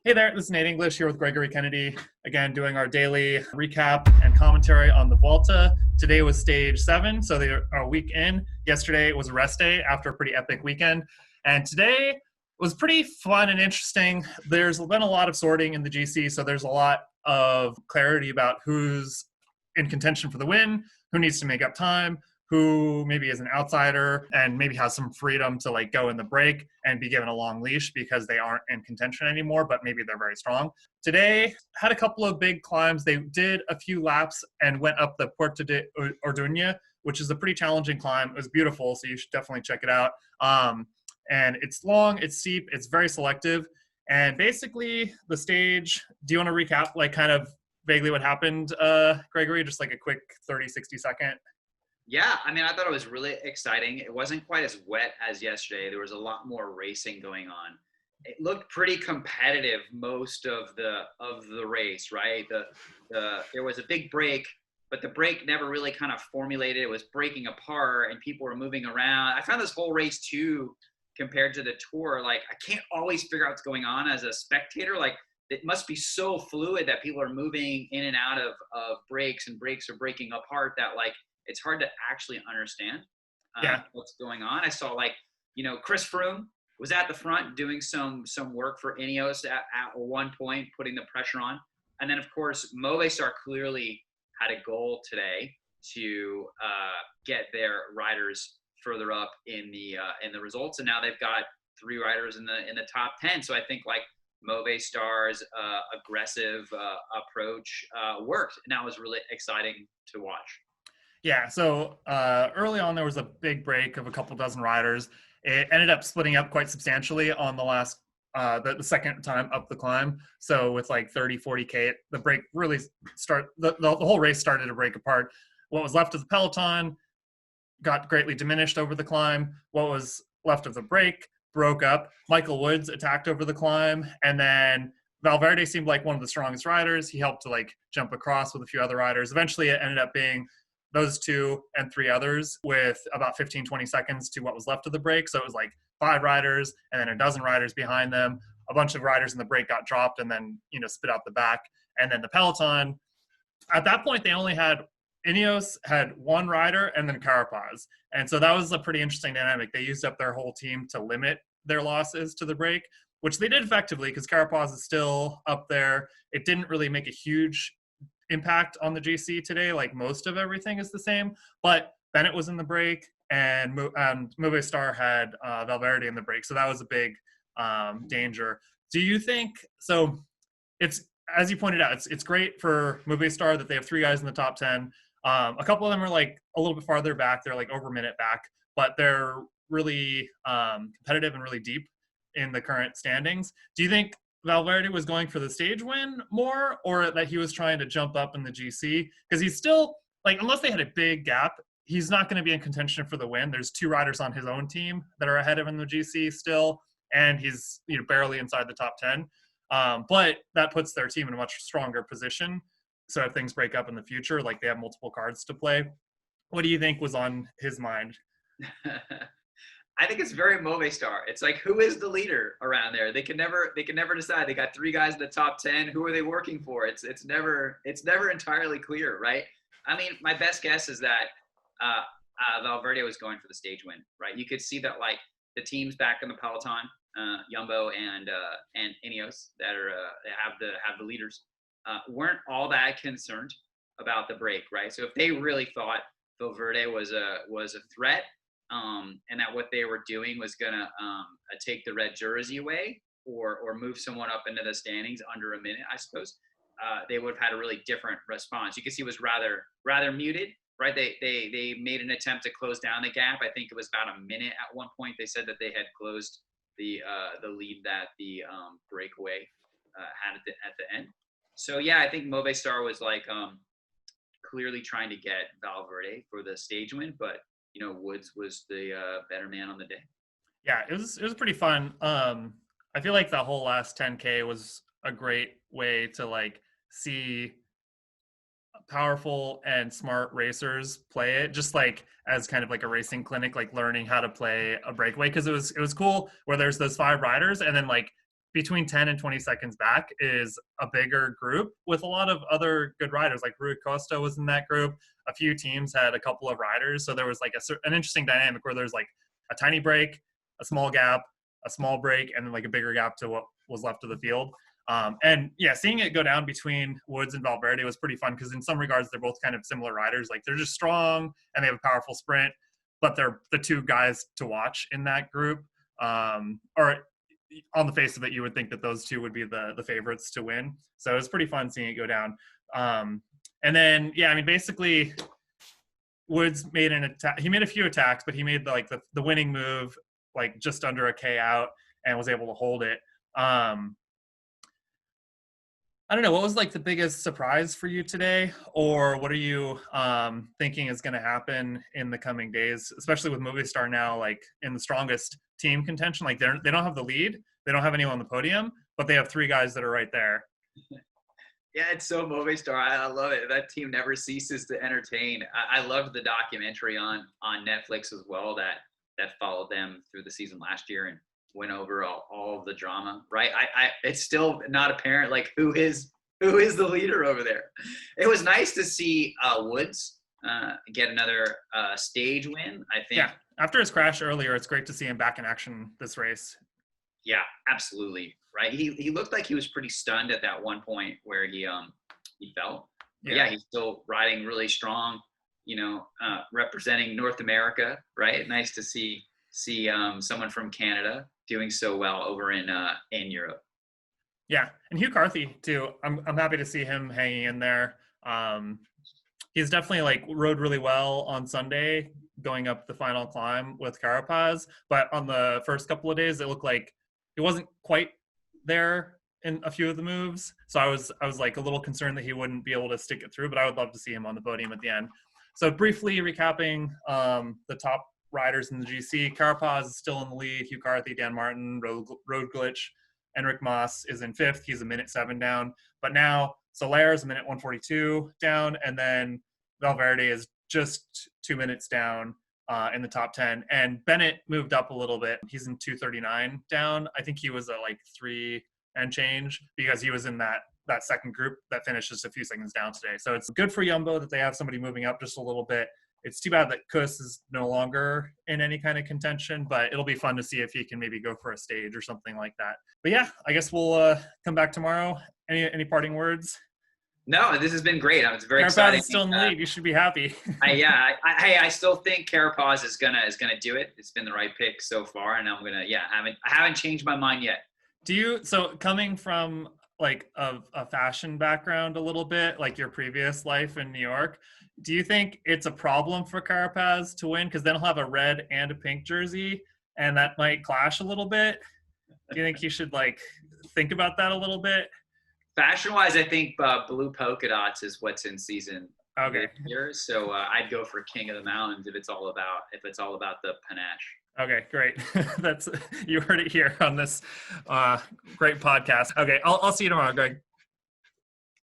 Hey there, this is Nate English here with Gregory Kennedy, again doing our daily recap and commentary on the Vuelta. Today was stage 7, so they are a week in. Yesterday was a rest day after a pretty epic weekend. And today was pretty fun and interesting. There's been a lot of sorting in the GC, so there's a lot of clarity about who's in contention for the win, who needs to make up time, who maybe is an outsider and maybe has some freedom to like go in the break and be given a long leash because they aren't in contention anymore, but maybe they're very strong. Today had a couple of big climbs. They did a few laps and went up the Puerta de Orduña, which is a pretty challenging climb. It was beautiful, so you should definitely check it out. And it's long, it's steep, it's very selective. And basically the stage, do you want to recap like kind of vaguely what happened, Gregory? Just like a quick 30, 60 second. Yeah, I mean, I thought it was really exciting. It wasn't quite as wet as yesterday. There was a lot more racing going on. It looked pretty competitive most of the race, right? There was a big break, but the break never really kind of formulated. It was breaking apart, and people were moving around. I found this whole race too, compared to the Tour, like I can't always figure out what's going on as a spectator. Like it must be so fluid that people are moving in and out of breaks, and breaks are breaking apart that like it's hard to actually understand what's going on. I saw Chris Froome was at the front doing some work for Ineos at one point, putting the pressure on. And then, of course, Movistar clearly had a goal today to get their riders further up in the results. And now they've got 3 riders in the top 10. So I think like Movistar's aggressive approach worked. And that was really exciting to watch. Yeah, so early on there was a big break of a couple dozen riders. It ended up splitting up quite substantially on the last, the second time up the climb. So with like 30, 40K, the break really the whole race started to break apart. What was left of the peloton got greatly diminished over the climb. What was left of the break broke up. Michael Woods attacked over the climb, and then Valverde seemed like one of the strongest riders. He helped to like jump across with a few other riders. Eventually it ended up being those 2 and 3 others with about 15, 20 seconds to what was left of the break. So it was like 5 riders and then a dozen riders behind them. A bunch of riders in the break got dropped and then, spit out the back. And then the peloton, at that point, they only had Ineos had 1 rider and then Carapaz. And so that was a pretty interesting dynamic. They used up their whole team to limit their losses to the break, which they did effectively because Carapaz is still up there. It didn't really make a huge impact on the GC today. Like most of everything is the same, but Bennett was in the break and Movistar had Valverde in the break. So that was a big danger. Do you think, so it's, as you pointed out, it's great for Movistar that they have 3 guys in the top 10. A couple of them are like a little bit farther back. They're like over a minute back, but they're really competitive and really deep in the current standings. Do you think Valverde was going for the stage win more, or that he was trying to jump up in the GC? Because he's still, like, unless they had a big gap, he's not going to be in contention for the win. There's 2 riders on his own team that are ahead of him in the GC still, and he's barely inside the top 10. But that puts their team in a much stronger position. So if things break up in the future, like they have multiple cards to play. What do you think was on his mind? I think it's very Movistar. It's like, who is the leader around there? They can never decide. They got 3 guys in the top 10. Who are they working for? It's never entirely clear, right? I mean, my best guess is that Valverde was going for the stage win, right? You could see that like the teams back in the peloton, Jumbo and Ineos that are have the leaders, weren't all that concerned about the break, right? So if they really thought Valverde was a threat, and that what they were doing was gonna take the red jersey away or move someone up into the standings under a minute, I suppose, they would have had a really different response. You can see it was rather muted, right? They made an attempt to close down the gap. I think it was about a minute at one point. They said that they had closed the lead that the breakaway had at the end. So yeah, I think Movistar was like clearly trying to get Valverde for the stage win, but Woods was the better man on the day. Yeah, it was pretty fun. I feel like the whole last 10K was a great way to like see powerful and smart racers play it, just like as kind of like a racing clinic, like learning how to play a breakaway. Because it was cool where there's those 5 riders, and then like between 10 and 20 seconds back is a bigger group with a lot of other good riders. Like Rui Costa was in that group. A few teams had a couple of riders. So there was like an interesting dynamic where there's like a tiny break, a small gap, a small break, and then like a bigger gap to what was left of the field. And yeah, seeing it go down between Woods and Valverde was pretty fun because in some regards, they're both kind of similar riders. Like they're just strong and they have a powerful sprint, but they're the two guys to watch in that group. Or on the face of it, you would think that those two would be the favorites to win. So it was pretty fun seeing it go down. And then, yeah, I mean, basically Woods made an attack. He made a few attacks, but he made the winning move, like just under a K out, and was able to hold it. I don't know. What was like the biggest surprise for you today, or what are you thinking is going to happen in the coming days, especially with Movistar now, like in the strongest team contention? Like they don't have the lead, they don't have anyone on the podium, but they have three guys that are right there. Yeah, it's so Movistar. I love it. That team never ceases to entertain. I loved the documentary on Netflix as well that followed them through the season last year and went over all of the drama, right? It's still not apparent, like, who is the leader over there. It was nice to see Woods get another stage win, I think. Yeah, after his crash earlier, it's great to see him back in action this race. Yeah, absolutely, right? He looked like he was pretty stunned at that one point where he fell. Yeah, he's still riding really strong, representing North America, right? Nice to see someone from Canada doing so well over in Europe. Yeah, and Hugh Carthy too. I'm happy to see him hanging in there. He's definitely like rode really well on Sunday, going up the final climb with Carapaz. But on the first couple of days, it looked like he wasn't quite there in a few of the moves. So I was like a little concerned that he wouldn't be able to stick it through. But I would love to see him on the podium at the end. So briefly recapping the top riders in the GC. Carapaz is still in the lead. Hugh Carthy, Dan Martin, Roglic, Enric Mas is in fifth. He's a minute 7 down. But now Soler is a minute 142 down, and then Valverde is just 2 minutes down in the top 10. And Bennett moved up a little bit. He's in 239 down. I think he was at like 3 and change because he was in that second group that finished just a few seconds down today. So it's good for Jumbo that they have somebody moving up just a little bit. It's too bad that Kuss is no longer in any kind of contention, but it'll be fun to see if he can maybe go for a stage or something like that. But yeah, I guess we'll come back tomorrow. Any parting words? No, this has been great. It's very Carapaz exciting. is still in the lead. You should be happy. I still think Carapaz is gonna do it. It's been the right pick so far, and I haven't changed my mind yet. So coming from like a fashion background a little bit, like your previous life in New York, do you think it's a problem for Carapaz to win? Because then he'll have a red and a pink jersey, and that might clash a little bit. Do you think he should like think about that a little bit? Fashion-wise, I think blue polka dots is what's in season here. So I'd go for King of the Mountains if it's all about the panache. Okay, great. You heard it here on this great podcast. Okay, I'll see you tomorrow, Greg.